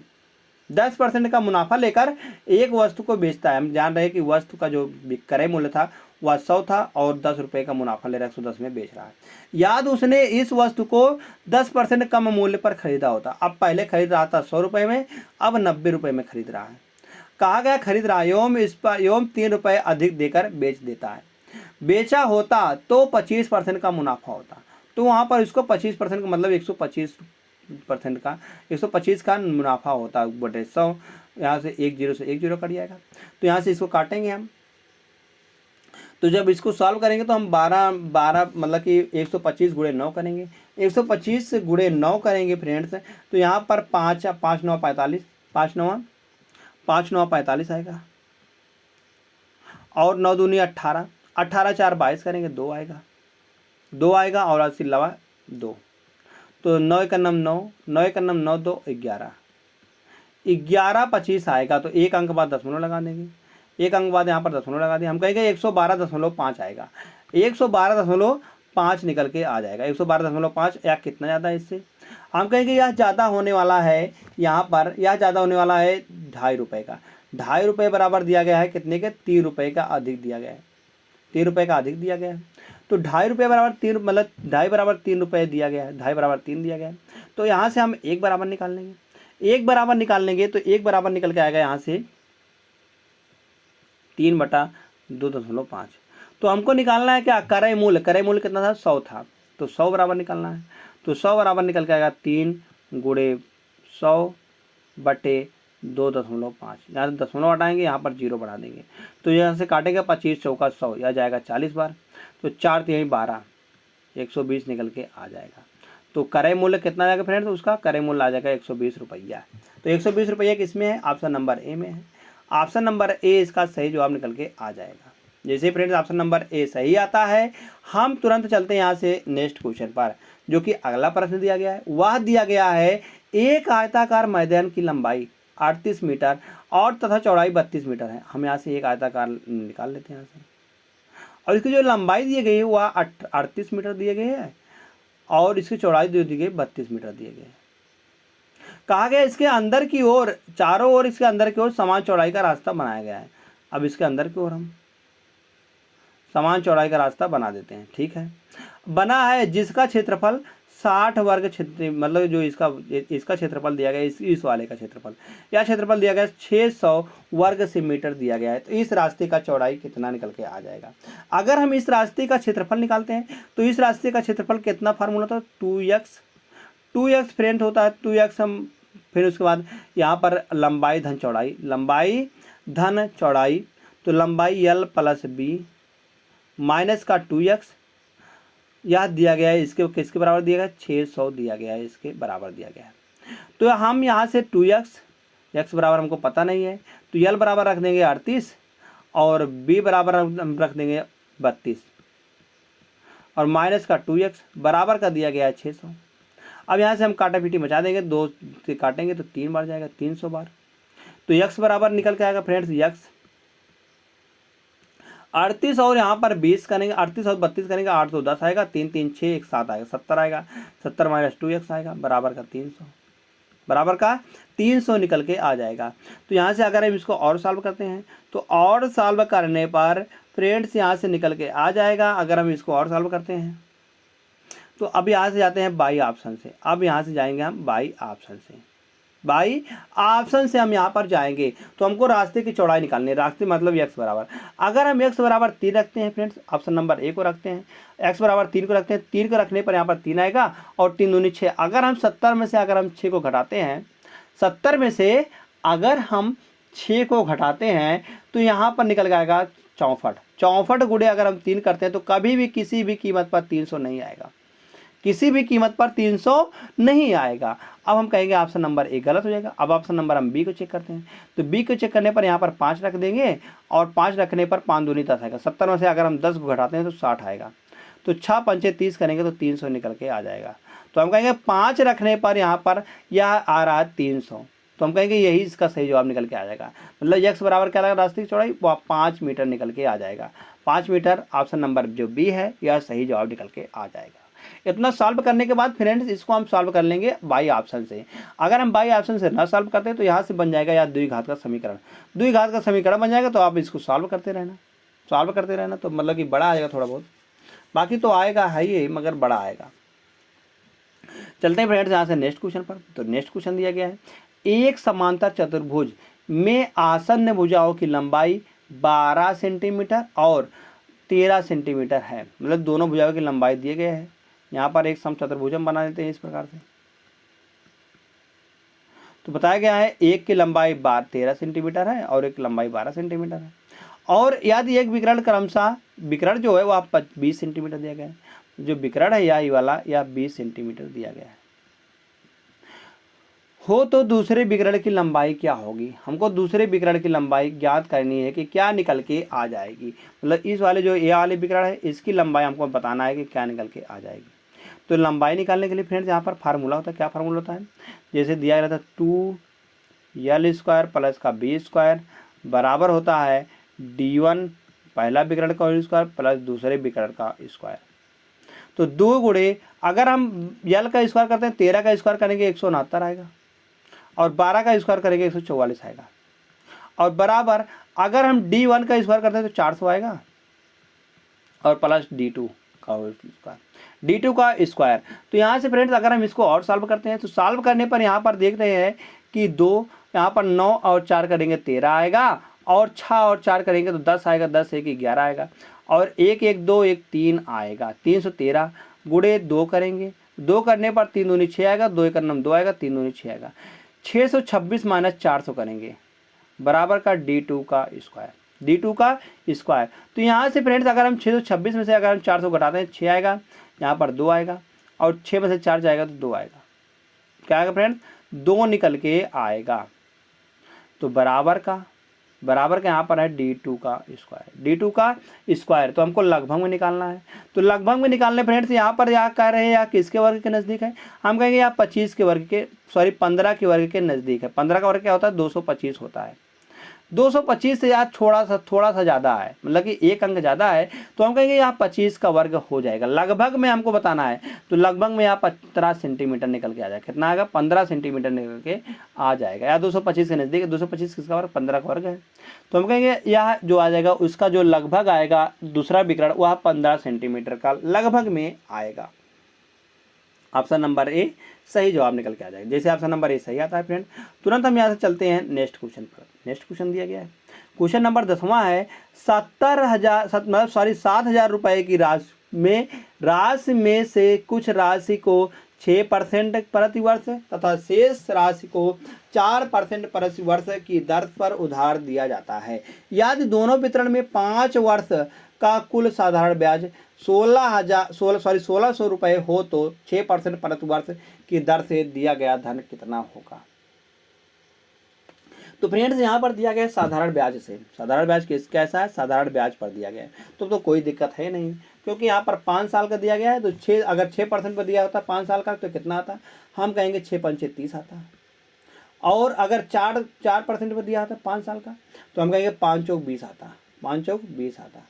10% का मुनाफा लेकर एक वस्तु को बेचता है। हम जान रहे हैं कि वस्तु का जो विक्रय मूल्य था वह 100 था और 10 रुपये का मुनाफा ले रहा है, 110 में बेच रहा है। याद उसने इस वस्तु को 10% कम मूल्य पर खरीदा होता। अब पहले खरीद रहा था 100 रुपये में, अब 90 रुपये में खरीद रहा है। कहा गया खरीद रहा है एवं 3 रुपये अधिक देकर बेच देता है। बेचा होता तो 25% का मुनाफा होता, तो वहाँ पर इसको 25% का मतलब 125% का 125 का मुनाफा होता बटे 100। यहाँ से 1 0 से 1 0 कट जाएगा, तो यहाँ से इसको काटेंगे हम, तो जब इसको सॉल्व करेंगे तो हम 12 12 मतलब कि 125 गुणे 9 करेंगे, 125 गुणे 9 करेंगे फ्रेंड्स। तो यहाँ पर 5 5 9 45, 5 9 45 आएगा, और 9 दूनी 18, 18 4 22 करेंगे, 2 आएगा, 2 आएगा, और 80 लवा 2, तो 9 का नम 9, 9 का नम 9 2 11, 11 25 आएगा। तो एक अंक बाद दशमलव लगा देंगे, एक अंक बाद यहाँ पर दशमलव लगा दें, हम कहेंगे 112.5 आएगा, 112.5 निकल के आ जाएगा, 112.5 या कितना ज़्यादा है इससे, हम कहेंगे यह ज़्यादा होने वाला है, यहाँ पर यह ज़्यादा होने वाला है 2.5 रुपये का, 2.5 रुपये बराबर दिया गया है कितने के, 3 रुपये का अधिक दिया गया है, 3 रुपये का अधिक दिया गया है। तो 2.5 रुपये बराबर 3, मतलब 2.5 बराबर 3 रुपये दिया गया है, 2.5 बराबर 3 दिया गया है। तो यहाँ से हम 1 बराबर निकाल लेंगे, 1 बराबर निकाल लेंगे, तो 1 बराबर निकल के आएगा यहाँ से 3/2.5। तो हमको निकालना है क्या, क्रय मूल्य, क्रय मूल्य कितना था, 100 था, तो 100 बराबर निकालना है। तो 100 बराबर निकल के आएगा 3 गुणे 100 बटे 2.5, यहाँ से दशमलव हटाएंगे, यहाँ पर 0 बढ़ा देंगे, तो यहाँ से काटेंगे 25 चौका 100, यह जाएगा 40 बार, तो 4 3 12, 120 निकल के आ जाएगा। तो क्रय मूल्य कितना आ जाएगा फ्रेंड्स, उसका क्रय मूल्य आ जाएगा 120 रुपया। तो 120 रुपया किसमें है, ऑप्शन नंबर ए में है, ऑप्शन नंबर ए इसका सही जवाब निकल के आ जाएगा। जैसे फ्रेंड्स ऑप्शन नंबर ए सही आता है, हम तुरंत चलते हैं यहाँ से नेक्स्ट क्वेश्चन पर, जो कि अगला प्रश्न दिया गया है। वह दिया गया है एक आयताकार मैदान की लंबाई 38 मीटर और तथा चौड़ाई 32 मीटर है। हम यहाँ से एक आयताकार निकाल लेते हैं यहाँ से, और इसकी जो लंबाई दी गई है वह 38 मीटर दिए गए है, और इसकी चौड़ाई दी गई 32 मीटर दिए गए। कहा गया इसके अंदर की ओर, चारों ओर इसके अंदर की ओर समान चौड़ाई का रास्ता बनाया गया है। अब इसके अंदर की ओर हम समान चौड़ाई का रास्ता बना देते हैं, ठीक है। बना है जिसका क्षेत्रफल 60 वर्ग क्षेत्र, मतलब जो इसका क्षेत्रफल दिया गया है, इस वाले का क्षेत्रफल, या क्षेत्रफल दिया गया है 600 वर्ग से मीटर दिया गया है। तो इस रास्ते का चौड़ाई कितना निकल के आ जाएगा। अगर हम इस रास्ते का क्षेत्रफल निकालते हैं तो इस रास्ते का क्षेत्रफल कितना फार्मूला था, 2x फ्रेंड होता है, 2x हम, फिर उसके बाद यहाँ पर लंबाई धन चौड़ाई, लंबाई धन चौड़ाई, तो लंबाई l प्लस बी माइनस का 2x, यह दिया गया है, इसके किसके बराबर दिया गया है, 600 दिया गया है, इसके बराबर दिया गया है। तो हम यहाँ से 2x, x बराबर हमको पता नहीं है, तो l बराबर रख देंगे 38, और b बराबर हम रख देंगे 32, और माइनस का 2x बराबर का दिया गया है 600। अब यहाँ से हम काटा पीटी मचा देंगे, 2 से काटेंगे तो 3 बार जाएगा, 300 बार। तो x बराबर निकल के आएगा फ्रेंड्स, x 38 और यहाँ पर 20 करेंगे, 38 और 32 करेंगे, 8 तो 10 आएगा, 3 3 6 1 7 आएगा, 70 आएगा, 70 माइनस 2x आएगा, बराबर का 300, बराबर का 300 निकल के आ जाएगा। तो यहाँ से अगर हम इसको और सॉल्व करते हैं तो और सॉल्व करने पर फ्रेंड्स यहाँ से निकल के आ जाएगा। अगर हम इसको और सॉल्व करते हैं तो अब यहाँ से जाते हैं बाई ऑप्शन से, अब यहाँ से जाएंगे हम बाई ऑप्शन से, बाई ऑप्शन से हम यहाँ पर जाएंगे तो हमको रास्ते की चौड़ाई निकालनी है, रास्ते मतलब x बराबर, अगर हम x बराबर 3 रखते हैं फ्रेंड्स, ऑप्शन नंबर ए को रखते हैं, x बराबर 3 को रखते हैं, 3 को रखने पर यहाँ पर 3 आएगा, और 3 दूनी 6, अगर हम 70 में से अगर हम 6 को घटाते हैं, 70 में से अगर हम 6 को घटाते हैं तो यहाँ पर निकल जाएगा 64, 64 गुणे अगर हम 3 करते हैं तो कभी भी किसी भी कीमत पर 300 नहीं आएगा, किसी भी कीमत पर 300 नहीं आएगा। अब हम कहेंगे ऑप्शन नंबर ए गलत हो जाएगा। अब ऑप्शन नंबर हम बी को चेक करते हैं, तो बी को चेक करने पर यहाँ पर 5 रख देंगे, और 5 रखने पर 5 दूनी 10 आएगा, 70 में से अगर हम 10 को घटाते हैं तो 60 आएगा, तो 6 पंचे 30 करेंगे तो 300 निकल के आ जाएगा। तो हम कहेंगे 5 रखने पर यहाँ पर यह आ रहा है 300, तो हम कहेंगे यही इसका सही जवाब निकल के आ जाएगा। मतलब x बराबर क्या लगा, रास्ते की चौड़ाई वो 5 मीटर निकल के आ जाएगा, 5 मीटर ऑप्शन नंबर जो बी है यह सही जवाब निकल के आ जाएगा। इतना सॉल्व करने के बाद फ्रेंड्स इसको हम सॉल्व कर लेंगे बाई ऑप्शन से। अगर हम बाई ऑप्शन से ना सॉल्व करते तो यहाँ से बन जाएगा या द्विघात का समीकरण, द्विघात का समीकरण बन जाएगा। तो आप इसको सॉल्व करते रहना, सॉल्व करते रहना, तो मतलब कि बड़ा आएगा थोड़ा बहुत, बाकी तो आएगा है ही मगर बड़ा आएगा। चलते हैं फ्रेंड्स यहाँ से नेक्स्ट क्वेश्चन पर। तो नेक्स्ट क्वेश्चन दिया गया है, एक समांतर चतुर्भुज में आसन्न भुजाओं की लंबाई 12 सेंटीमीटर और 13 सेंटीमीटर है। मतलब दोनों भुजाओं की लंबाई दिए गए हैं। यहाँ पर एक सम चतुर्भुज हम बना देते हैं इस प्रकार से। तो बताया गया है एक की लंबाई 13 सेंटीमीटर है और एक लंबाई 12 सेंटीमीटर है, और यदि एक विकर्ण क्रमशः विकर्ण जो है वो आप 20 सेंटीमीटर दिया गया है, जो विकर्ण है या ये वाला या 20 सेंटीमीटर दिया गया है हो, तो दूसरे विकर्ण की लंबाई क्या होगी। हमको दूसरे विकर्ण की लंबाई ज्ञात करनी है कि क्या निकल के आ जाएगी। मतलब इस वाले जो ये वाले विकर्ण है इसकी लंबाई हमको बताना है कि क्या निकल के आ जाएगी। तो लंबाई निकालने के लिए फ्रेंड्स यहाँ पर फार्मूला होता है। क्या फार्मूला होता है, जैसे दिया गया था 2l² प्लस का b² बराबर होता है d1 पहला विकर्ण का होल स्क्वायर प्लस दूसरे विकर्ण का स्क्वायर। तो 2 गुणे अगर हम यल का स्क्वायर करते हैं 13 का स्क्वायर करेंगे 169 आएगा, और 12 का स्क्वायर करेंगे 144 आएगा, और बराबर अगर हम d1 का स्क्वायर करते हैं तो 400 आएगा, और प्लस d2 का स्क्वायर, d2 का स्क्वायर। तो यहाँ से फ्रेंड्स अगर हम इसको और सॉल्व करते हैं तो सॉल्व करने पर यहाँ पर देख रहे हैं कि 2 यहाँ पर 9 और 4 करेंगे 13 आएगा, और 6 और 4 करेंगे तो 10 आएगा, 10 1 11 आएगा, और 1 1 2 1 3 आएगा। 313 गुणे 2 करेंगे, 2 करने पर 3 दूनी 6 आएगा, 2 1 9 2 आएगा, 3 दूनी 6 आएगा। 626 माइनस 400 करेंगे बराबर का d2 का स्क्वायर, d2 का स्क्वायर। तो यहाँ से फ्रेंड्स अगर हम 626 में से अगर हम 400 घटाते हैं 6 आएगा, यहाँ पर 2 आएगा, और 6 में से 4 जाएगा तो 2 आएगा। क्या आएगा फ्रेंड्स, 2 निकल के आएगा। तो बराबर का यहाँ पर है d2 का स्क्वायर, d2 का स्क्वायर। तो हमको लगभग में निकालना है। तो लगभग में निकालने फ्रेंड्स यहाँ पर या कह रहे हैं या किसके वर्ग के नज़दीक है, हम कहेंगे या 25 के वर्ग के 15 के वर्ग के नज़दीक है। 15 का वर्ग क्या होता है, 225 होता है। 225 से यार थोड़ा सा ज़्यादा है, मतलब कि एक अंक ज़्यादा है, तो हम कहेंगे यहाँ 25 का वर्ग हो जाएगा। लगभग में हमको बताना है, तो लगभग में यहाँ 15 सेंटीमीटर निकल के आ जाएगा। कितना आएगा, 15 सेंटीमीटर निकल के आ जाएगा। या 225 के नज़दीक, 225 किसका वर्ग, 15 का वर्ग है। तो हम कहेंगे यह जो आ जाएगा उसका जो लगभग आएगा दूसरा विकर्ण वह 15 सेंटीमीटर का लगभग में आएगा। ऑप्शन नंबर ए सही जवाब निकल के आ जाएगा। जैसे ऑप्शन नंबर ए सही आता है फ्रेंड, तुरंत हम यहाँ से चलते हैं नेक्स्ट क्वेश्चन पर। नेक्स्ट क्वेश्चन दिया गया है, क्वेश्चन नंबर 10वां है। 7,000 रुपए की राशि में से कुछ राशि को 6% प्रति वर्ष तथा शेष राशि को 4% प्रति वर्ष की दर पर उधार दिया जाता है। यदि दोनों वितरण में 5 वर्ष का कुल साधारण ब्याज 1600 रुपये हो तो 6% प्रति वर्ष की दर से दिया गया धन कितना होगा। तो फ्रेंड्स यहाँ पर दिया गया साधारण ब्याज से, साधारण ब्याज कैसा है, साधारण ब्याज पर दिया गया है, तो कोई दिक्कत है नहीं, क्योंकि यहाँ पर 5 साल का दिया गया है। तो 6 अगर 6% पर दिया होता 5 साल का तो कितना आता, हम कहेंगे 6 पंचे 30 आता। और अगर 4% पर दिया होता 5 साल का तो हम कहेंगे 5 चौक 20 आता, 5 चौक 20 आता।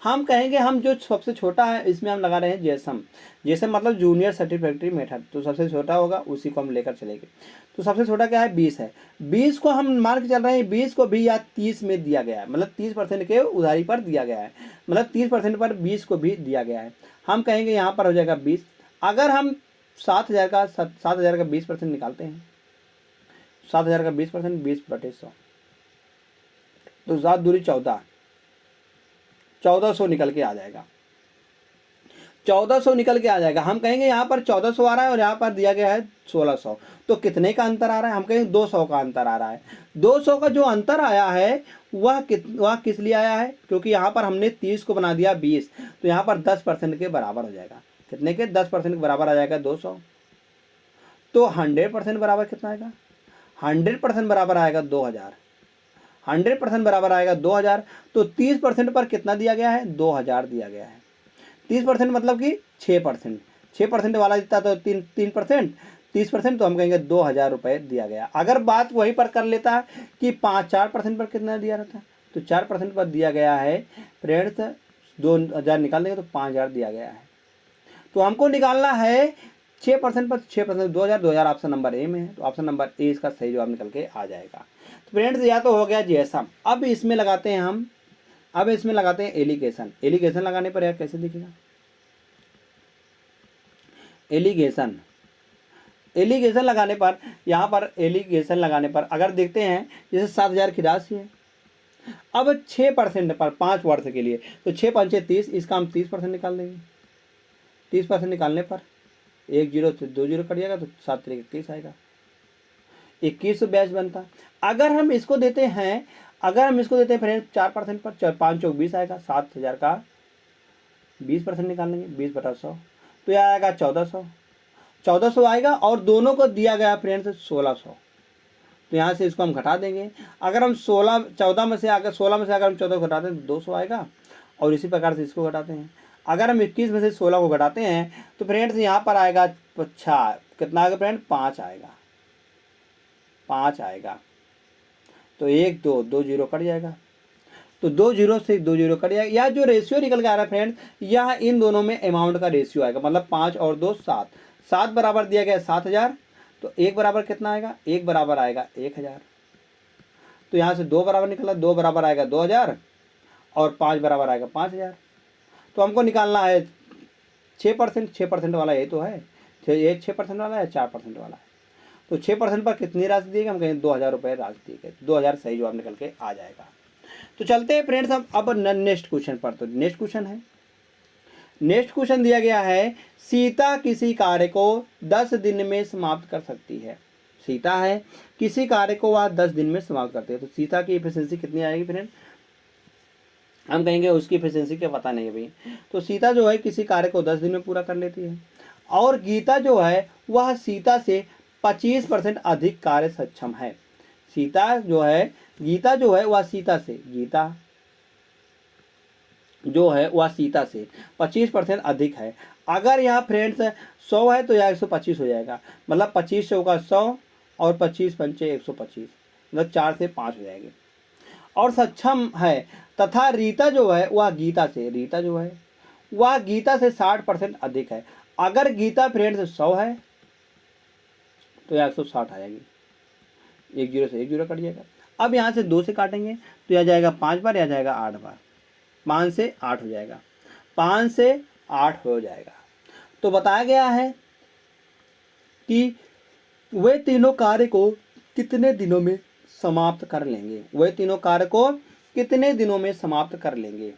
हम कहेंगे हम जो सबसे छोटा है इसमें हम लगा रहे हैं जैसम मतलब जूनियर सर्टिफिकेटरी मेथड, तो सबसे छोटा होगा उसी को हम लेकर चलेंगे। तो सबसे छोटा क्या है, 20 है। 20 को हम मान के चल रहे हैं 20 को भी या 30 में दिया गया है, मतलब 30% के उधारी पर दिया गया है, मतलब 30% पर 20 को भी दिया गया है। हम कहेंगे यहाँ पर हो जाएगा 20। अगर हम 7,000 का 20% निकालते हैं, 7,000 का 20%, 20/100, तो 7 दूरी 14, 1400 निकल के आ जाएगा। 1400 निकल के आ जाएगा। हम कहेंगे यहाँ पर 1400 आ रहा है और यहाँ पर दिया गया है 1600, तो कितने का अंतर आ रहा है, हम कहेंगे 200 का अंतर आ रहा है। 200 का जो अंतर आया है वह किस लिए आया है, क्योंकि यहाँ पर हमने 30 को बना दिया 20, तो यहाँ पर 10% के बराबर हो जाएगा। कितने के, 10% के बराबर आ जाएगा 200। तो 100% बराबर कितना आएगा, 100% बराबर आएगा 2000, 100% बराबर आएगा 2000। तो 30% पर कितना दिया गया है, 2000 दिया गया है। 30% मतलब कि 6%, 6% वाला देता तो 3%, 30%, तो हम कहेंगे 2000 रुपये दिया गया। अगर बात वहीं पर कर लेता है कि 4% पर कितना दिया रहता है, तो 4% पर दिया गया है फ्रेंड्स 2000 निकाल देंगे तो 5000 दिया गया है। तो हमको निकालना है 6% पर 6%, 2000 ऑप्शन नंबर ए में है, तो ऑप्शन नंबर ए इसका सही जवाब निकल के आ जाएगा। तो फ्रेंड्स या तो हो गया जैसा। अब इसमें लगाते हैं हम, अब इसमें लगाते हैं एलिगेशन। एलिगेशन लगाने पर यार कैसे दिखेगा, एलिगेशन लगाने पर, यहाँ पर एलिगेशन लगाने पर अगर देखते हैं जैसे 7000 की राशि है, अब 6% पर 5 वर्ष के लिए, तो 6 पंचे 30, इसका हम 30% निकाल देंगे। 30% निकालने पर 1 0 से 2 0 कट जाएगा, तो 7 3 31 आएगा, 2100 ब्याज बनता। अगर हम इसको देते हैं, अगर हम इसको देते हैं फ्रेंड्स 4% पर, 5 चौक 20 आएगा, 7,000 का 20% निकाल लेंगे, 20/100, तो यह आएगा 1400, 1400 आएगा। और दोनों को दिया गया फ्रेंड्स 1600, तो यहाँ से इसको हम घटा देंगे। अगर हम 14 में से अगर 16 में से अगर हम 14 को घटाते हैं तो 200 आएगा, और इसी प्रकार से इसको घटाते हैं। अगर हम 21 में से 16 को घटाते हैं तो फ्रेंड्स यहाँ पर आएगा कितना आएगा फ्रेंड, 5 आएगा, 5 आएगा। तो 1 2 2 जीरो कट जाएगा, तो 2 जीरो से 2 जीरो कट जाएगा। या जो रेशियो निकल के आ रहा है फ्रेंड, यह इन दोनों में अमाउंट का रेशियो आएगा, मतलब 5 और 2 7, 7 बराबर दिया गया 7000, तो 1 बराबर कितना आएगा, 1 बराबर आएगा 1000। तो यहाँ से 2 बराबर निकला, 2 बराबर आएगा 2000 और 5 बराबर आएगा 5000। तो हमको निकालना है 6%, 6% वाला ये तो है, ये 6% वाला है, 4% वाला है। तो 6% पर कितनी राशि दी गई, हम कहें 2000 रुपये राशि दी गई, 2000 सही जवाब निकल के आ जाएगा। तो चलते हैं फ्रेंड्स हम अब नेक्स्ट क्वेश्चन पर। तो नेक्स्ट क्वेश्चन दिया गया है, सीता किसी कार्य को 10 दिन में समाप्त कर सकती है। सीता है, किसी कार्य को वह 10 दिन में समाप्त करती है। तो सीता की एफिशिएंसी कितनी आएगी फ्रेंड, हम कहेंगे उसकी एफिशिएंसी क्या पता नहीं है भाई। तो सीता जो है किसी कार्य को 10 दिन में पूरा कर लेती है, और गीता जो है वह सीता से 25% अधिक कार्य सक्षम है। सीता जो है, गीता जो है वह सीता से, गीता जो है वह सीता से 25% अधिक है। अगर यहाँ फ्रेंड्स 100 है तो यह 125 हो जाएगा, मतलब 25 चौका 100 और 25 पंचे 125, मतलब 4 से 5 हो जाएगी। और सक्षम है, तथा रीता जो है वह गीता से, रीता जो है वह गीता से 60% अधिक है। अगर गीता फ्रेंड्स 100 है तो यह 160 आ जाएगी, 1 जीरो से 1 जीरो कट जाएगा। अब यहाँ से 2 से काटेंगे तो यह जाएगा 5 बार, यह जाएगा 8 बार, 5 से 8 हो जाएगा, 5 से 8 हो जाएगा। तो बताया गया है कि वे तीनों कार्य को कितने दिनों में समाप्त कर लेंगे, वे तीनों कार्य को कितने दिनों में समाप्त कर लेंगे।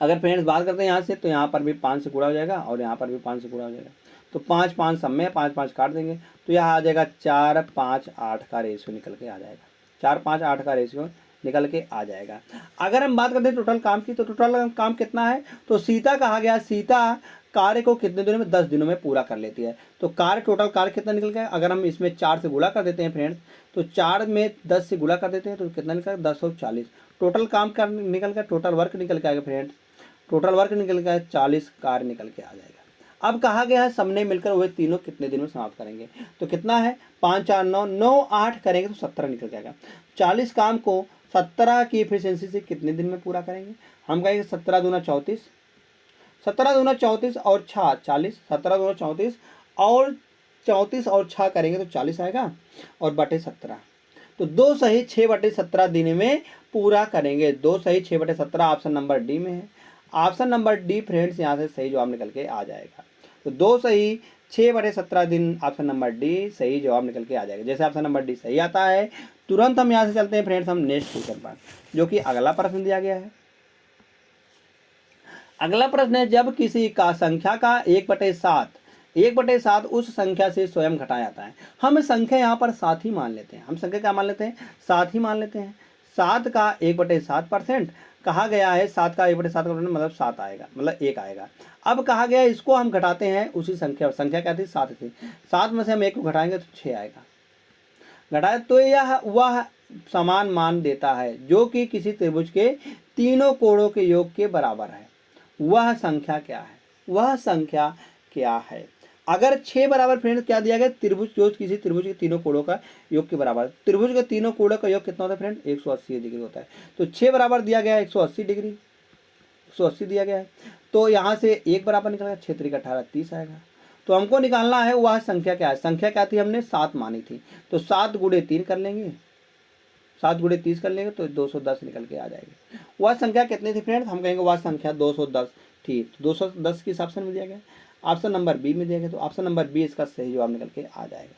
अगर फ्रेंड्स बात करते हैं यहाँ से, तो यहाँ पर भी 5 से गुणा हो जाएगा और यहाँ पर भी 5 से गुणा हो जाएगा। तो 5 5 सब में 5 5 काट देंगे तो यह आ जाएगा 4 5 8 का रेशियो निकल के आ जाएगा, 4 5 8 का रेशियो निकल के आ जाएगा। अगर हम बात करते हैं टोटल काम की, तो टोटल काम कितना है, तो सीता कहा गया, सीता कार्य को कितने दिनों में, 10 दिनों में पूरा कर लेती है। तो कार्य, टोटल कार्य कितना निकल गया, अगर हम इसमें 4 से गुणा कर देते हैं फ्रेंड्स, तो 4 में 10 से गुणा कर देते हैं तो कितना निकल, 1040। टोटल काम का निकल गया, टोटल वर्क निकल के आएगा फ्रेंड्स, टोटल वर्क निकल गया 40 कार्य निकल के आ जाएगा। अब कहा गया है सबने मिलकर वे तीनों कितने दिन में समाप्त करेंगे। तो कितना है, 5 4 9 9 8 करेंगे तो 17 निकल के आएगा। 40 काम को 17 की एफिशिएंसी से कितने दिन में पूरा करेंगे, हम कहेंगे 17 दूना 34, 17 दूना 34 और 6 40, 17 दूना 34 और 34 और 6 करेंगे तो 40 आएगा और बटे 17, तो 2 सही 6/17 दिन में पूरा करेंगे। 2 सही 6/17 ऑप्शन नंबर डी में है। ऑप्शन नंबर डी फ्रेंड्स यहाँ से सही जवाब निकल के आ जाएगा। तो 2 सही 6/17 दिन ऑप्शन नंबर डी सही जवाब निकल के आ जाएगा। जैसे ऑप्शन नंबर डी सही आता है, तुरंत हम यहाँ से चलते हैं फ्रेंड्स हम नेक्स्ट क्वेश्चन पर, जो कि अगला प्रश्न दिया गया है। अगला प्रश्न है, जब किसी का संख्या का 1/7 उस संख्या से स्वयं घटाया जाता है। हम संख्या यहाँ पर 7 ही मान लेते हैं, हम संख्या क्या मान लेते हैं, 7 ही मान लेते हैं। 7 का 1/7% कहा गया है, 7 का 1/7% मतलब 7 आएगा, मतलब 1 आएगा। अब कहा गया है इसको हम घटाते हैं उसी संख्या क्या थी, 7 थी, 7 में से हम 1 को घटाएंगे तो 6 आएगा, घटाए तो यह वह समान मान देता है जो कि किसी त्रिभुज के तीनों कोणों के योग के बराबर है। वह संख्या क्या है, वह संख्या क्या है। अगर 6 बराबर फ्रेंड्स क्या दिया गया, त्रिभुज जो किसी त्रिभुज के तीनों कोणों का योग के बराबर, त्रिभुज के तीनों कोणों का योग कितना होता है फ्रेंड, 180 डिग्री होता है। तो 6 बराबर दिया गया है 180 डिग्री, 180 दिया गया है। तो यहाँ से 1 बराबर निकलेगा, 6 3 18 30 आएगा। तो हमको निकालना है वह संख्या क्या है। संख्या क्या थी, हमने 7 मानी थी, तो 7 गुणे 3 कर लेंगे, 7 गुणे 30 कर लेंगे तो 210 निकल के आ जाएगी। वह संख्या कितनी थी फ्रेंड्स, हम कहेंगे वह संख्या 210 थी। 210 किस ऑप्शन में दिया गया, ऑप्शन नंबर बी में दिया गया। तो ऑप्शन नंबर बी इसका सही जवाब निकल के आ जाएगा।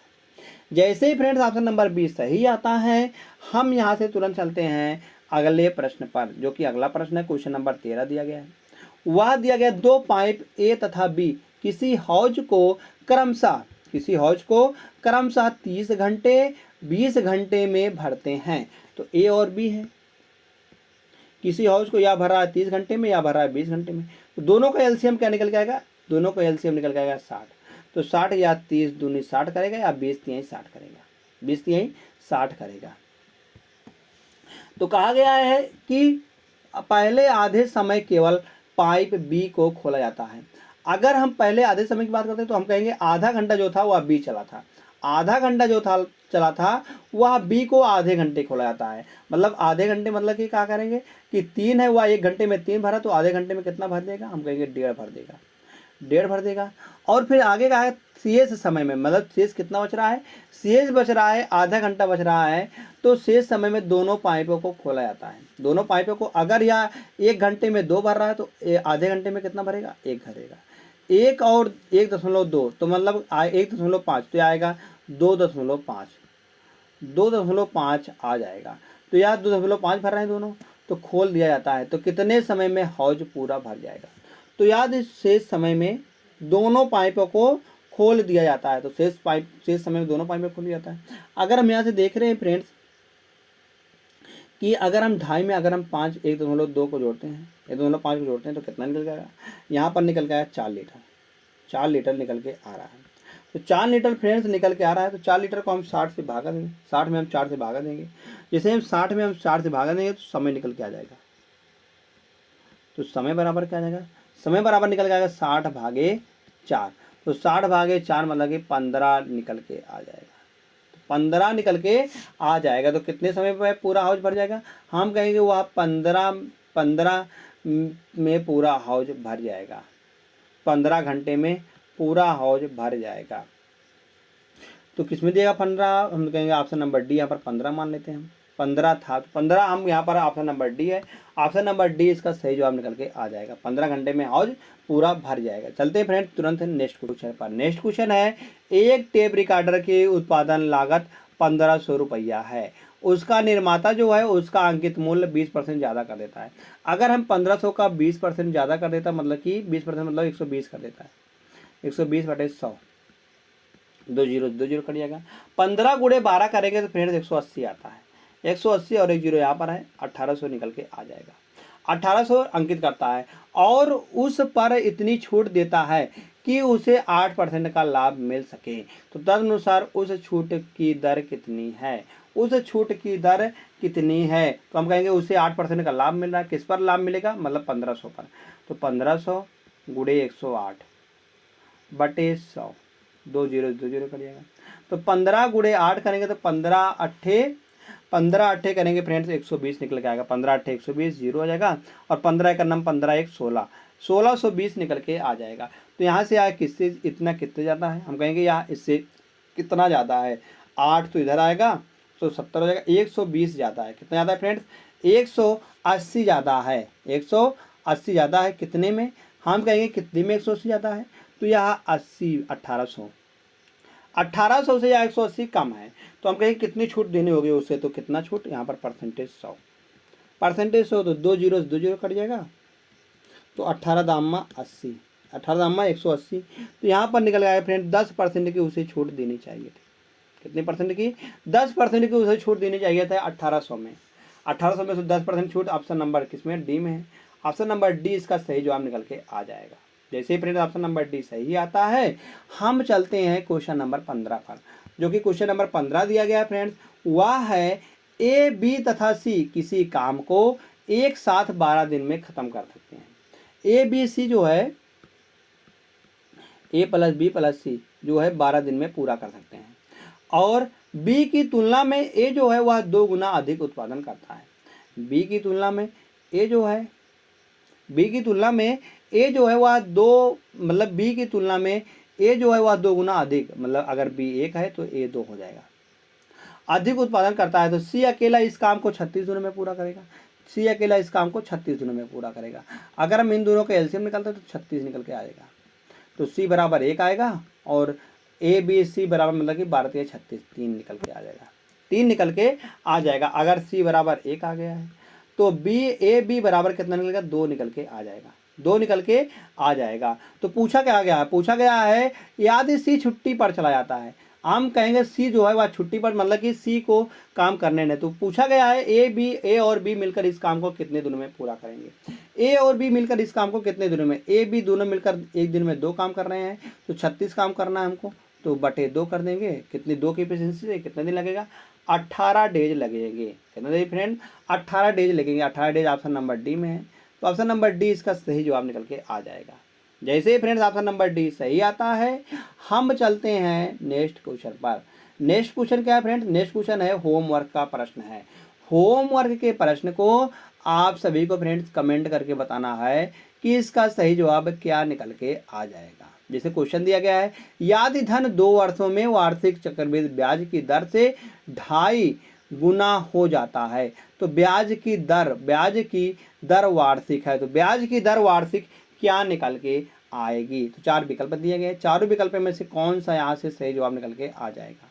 जैसे ही फ्रेंड्स ऑप्शन नंबर बी सही आता है, हम यहाँ से तुरंत चलते हैं अगले प्रश्न पर, जो कि अगला प्रश्न है क्वेश्चन नंबर 13 दिया गया है। वह दिया गया 2 पाइप ए तथा बी किसी हौज को क्रमशः 30 घंटे 20 घंटे में भरते हैं। तो ए और बी है, किसी हाउस को या भरा है 30 घंटे में या भरा है 20 घंटे में। तो दोनों का एलसीएम क्या निकल के आएगा, दोनों का एलसीएम निकल के आएगा 60। तो 60 या 30 दूनी 60 करेगा या 20 तिहाई 60 करेगा, 20 तिहाई 60 करेगा। तो कहा गया है कि पहले आधे समय केवल पाइप बी को खोला जाता है। अगर हम पहले आधे समय की बात करते हैं तो हम कहेंगे आधा घंटा जो था वह बी चला था, आधा घंटा जो था चला था वह बी को आधे घंटे खोला जाता है। मतलब आधे घंटे मतलब कि क्या करेंगे कि 3 है, वह 1 घंटे में 3 भरा, तो आधे घंटे में कितना भर देगा, हम कहेंगे 1.5 भर देगा, 1.5 भर देगा। और फिर आगे का है शेष समय में, मतलब शेष कितना बच रहा है, शेष बच रहा है आधा घंटा बच रहा है। तो शेष समय में दोनों पाइपों को खोला जाता है, दोनों पाइपों को। अगर यह 1 घंटे में 2 भर रहा है तो आधे घंटे में कितना भरेगा, 1 भरेगा। 1 और 1.2 तो मतलब 1.5, तो आएगा 2.5, 2.5 आ जाएगा। तो यार 2.5 भर रहे हैं दोनों, तो खोल दिया जाता है। तो कितने समय में हौज पूरा भर जाएगा। तो याद इस शेष समय में दोनों पाइपों को खोल दिया जाता है। तो शेष समय में दोनों पाइपों को खोल दिया जाता है। अगर हम यहाँ से देख रहे हैं फ्रेंड्स कि अगर हम 2.5 में अगर हम 1.2 को जोड़ते हैं, 1.5 को जोड़ते हैं तो कितना निकल जाएगा, यहाँ पर निकल गया 4 लीटर, 4 लीटर निकल के आ रहा है। तो 4 लीटर फ्रेंड्स निकल के आ रहा है। तो 4 लीटर को हम 60 से भागा देंगे, 60 में हम 4 से भागा देंगे। जैसे हम 60 में हम 4 से भागा देंगे तो समय निकल के आ जाएगा। तो समय बराबर क्या आ जाएगा, समय बराबर निकल के आएगा 60 भागे 4। तो 60 भागे 4 मतलब कि 15 निकल के आ जाएगा। तो 15 निकल के आ जाएगा। तो कितने समय पर पूरा हाउस भर जाएगा, हम कहेंगे वह 15 में पूरा हाउस भर जाएगा, 15 घंटे में पूरा हाउस भर जाएगा। तो किसमें दिएगा 15, हम कहेंगे ऑप्शन नंबर डी। यहाँ पर 15 मान लेते हैं हम, 15 था तो 15 हम यहाँ पर ऑप्शन नंबर डी है, ऑप्शन नंबर डी इसका सही जवाब निकल के आ जाएगा। 15 घंटे में हाउस पूरा भर जाएगा। चलते हैं फ्रेंड्स तुरंत नेक्स्ट क्वेश्चन पर। नेक्स्ट क्वेश्चन है, एक टेप रिकॉर्डर की उत्पादन लागत 1500 रुपया है, उसका निर्माता जो है उसका अंकित मूल्य 20% ज़्यादा कर देता है। अगर हम 1500 का 20% ज़्यादा कर देता, मतलब कि 20% मतलब 120 कर देता है, 120/100, 2 जीरो कट जाएगा। 15 गुणे 12 करेंगे तो फ्रेंड्स 180 आता है, 180 और 1 जीरो यहाँ पर है, 1800 निकल के आ जाएगा। 1800 अंकित करता है और उस पर इतनी छूट देता है कि उसे 8% का लाभ मिल सके। तो तदनुसार उस छूट की दर कितनी है, उस छूट की दर कितनी है। तो हम कहेंगे उसे 8% का लाभ मिल रहा है। किस पर लाभ मिलेगा, मतलब 1500 पर। तो 1500 गुणे 108/100, 2 जीरो कट जाएगा। तो 15 गुणे 8 करेंगे तो 15 अट्ठे करेंगे फ्रेंड्स 120 निकल के आएगा। 15 अट्ठे 120, जीरो आ जाएगा। और 15 का नाम 15 1 16, 1620 निकल के आ जाएगा। तो यहाँ से आया किससे इतना कितने ज़्यादा है, हम कहेंगे यहाँ इससे कितना ज़्यादा है, 8 तो इधर आएगा तो 70 हो जाएगा। 120 ज़्यादा है, कितना ज़्यादा है फ्रेंड्स, 180 ज़्यादा है, 180 ज़्यादा है। कितने में, हम कहेंगे कितने में 180 ज़्यादा है। तो यहाँ 80 1800 से या 180 कम है। तो हम कहेंगे कितनी छूट देनी होगी उससे, तो कितना छूट, यहाँ पर परसेंटेज 100, तो 2 जीरो कट जाएगा। तो 18 दाम 80, 18 दाम 180। तो यहाँ पर निकल गया फ्रेंड 10% की उसे छूट देनी चाहिए थी। कितने परसेंट की, 10% की उसे छूट देनी चाहिए था 1800 में। 1800 में से 10% छूट ऑप्शन नंबर किसमें, डी में है। ऑप्शन नंबर डी इसका सही जवाब निकल के आ जाएगा। जैसे ही फ्रेंड ऑप्शन नंबर डी सही आता है, हम चलते हैं क्वेश्चन नंबर 15 पर, जो कि क्वेश्चन नंबर 15 दिया गया है फ्रेंड्स। वह है ए बी तथा सी किसी काम को एक साथ 12 दिन में खत्म कर सकते हैं। ए बी सी जो है, ए प्लस बी प्लस सी जो है 12 दिन में पूरा कर सकते हैं। और बी की तुलना में ए जो है वह 2 गुना अधिक उत्पादन करता है। बी की तुलना में ए जो है, बी की तुलना में ए जो है वह 2, मतलब बी की तुलना में ए जो है वह 2 गुना अधिक, मतलब अगर बी 1 है तो ए 2 हो जाएगा, अधिक उत्पादन करता है। तो सी अकेला इस काम को 36 दिनों में पूरा करेगा, सी अकेला इस काम को 36 दिनों में पूरा करेगा। अगर हम इन दोनों का एलसीएम निकालते हैं तो 36 निकल के आएगा। तो सी बराबर 1 आएगा और ए बी सी बराबर मतलब कि 12 3 36, 3 निकल के आ जाएगा, 3 निकल के आ जाएगा। अगर सी बराबर 1 आ गया है तो बी ए बी बराबर कितना निकलेगा, 2 निकल के आ जाएगा, 2 निकल के आ जाएगा। तो पूछा क्या गया है, पूछा गया है यदि सी छुट्टी पर चला जाता है। हम कहेंगे सी जो है वह छुट्टी पर, मतलब कि सी को काम करने नहीं। तो पूछा गया है ए और बी मिलकर इस काम को कितने दिनों में पूरा करेंगे। ए और बी मिलकर इस काम को कितने दिनों में, ए बी दोनों मिलकर एक दिन में 2 काम कर रहे हैं, तो 36 काम करना है हमको, तो बटे 2 कर देंगे। कितनी 2 की एफिशिएंसी से कितने दिन लगेगा, 18 डेज लगेंगे। कितने दिन फ्रेंड, 18 डेज लगेंगे। 18 डेज ऑप्शन नंबर डी में है, तो ऑप्शन नंबर डी इसका सही जवाब निकल के आ जाएगा। जैसे ही फ्रेंड्स ऑप्शन नंबर डी सही आता है, हम चलते हैं नेक्स्ट क्वेश्चन पर। नेक्स्ट क्वेश्चन क्या है फ्रेंड्स, नेक्स्ट क्वेश्चन है होमवर्क का प्रश्न है। होमवर्क के प्रश्न को आप सभी को फ्रेंड्स कमेंट करके बताना है कि इसका सही जवाब क्या निकल के आ जाएगा। जैसे क्वेश्चन दिया गया है, यदि धन 2 वर्षों में वार्षिक चक्रवृद्धि ब्याज की दर से 2.5 गुना हो जाता है, तो ब्याज की दर वार्षिक है, तो ब्याज की दर वार्षिक क्या निकल के आएगी। तो 4 विकल्प दिए गए, चारों विकल्प में से कौन सा यहाँ से सही जवाब निकल के आ जाएगा।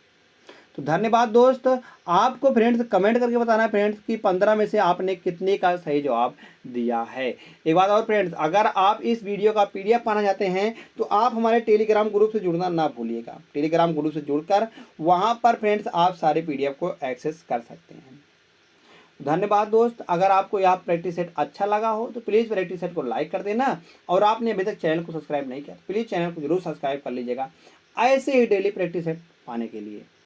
तो धन्यवाद दोस्त, आपको फ्रेंड्स कमेंट करके बताना है फ्रेंड्स कि 15 में से आपने कितने का सही जवाब दिया है। एक बात और फ्रेंड्स, अगर आप इस वीडियो का पीडीएफ पाना चाहते हैं तो आप हमारे टेलीग्राम ग्रुप से जुड़ना ना भूलिएगा। टेलीग्राम ग्रुप से जुड़कर वहां पर फ्रेंड्स आप सारे पीडीएफ को एक्सेस कर सकते हैं। धन्यवाद दोस्त, अगर आपको यह प्रैक्टिस सेट अच्छा लगा हो तो प्लीज़ प्रैक्टिस सेट को लाइक कर देना, और आपने अभी तक चैनल को सब्सक्राइब नहीं किया प्लीज़ चैनल को जरूर सब्सक्राइब कर लीजिएगा ऐसे ही डेली प्रैक्टिस सेट पाने के लिए।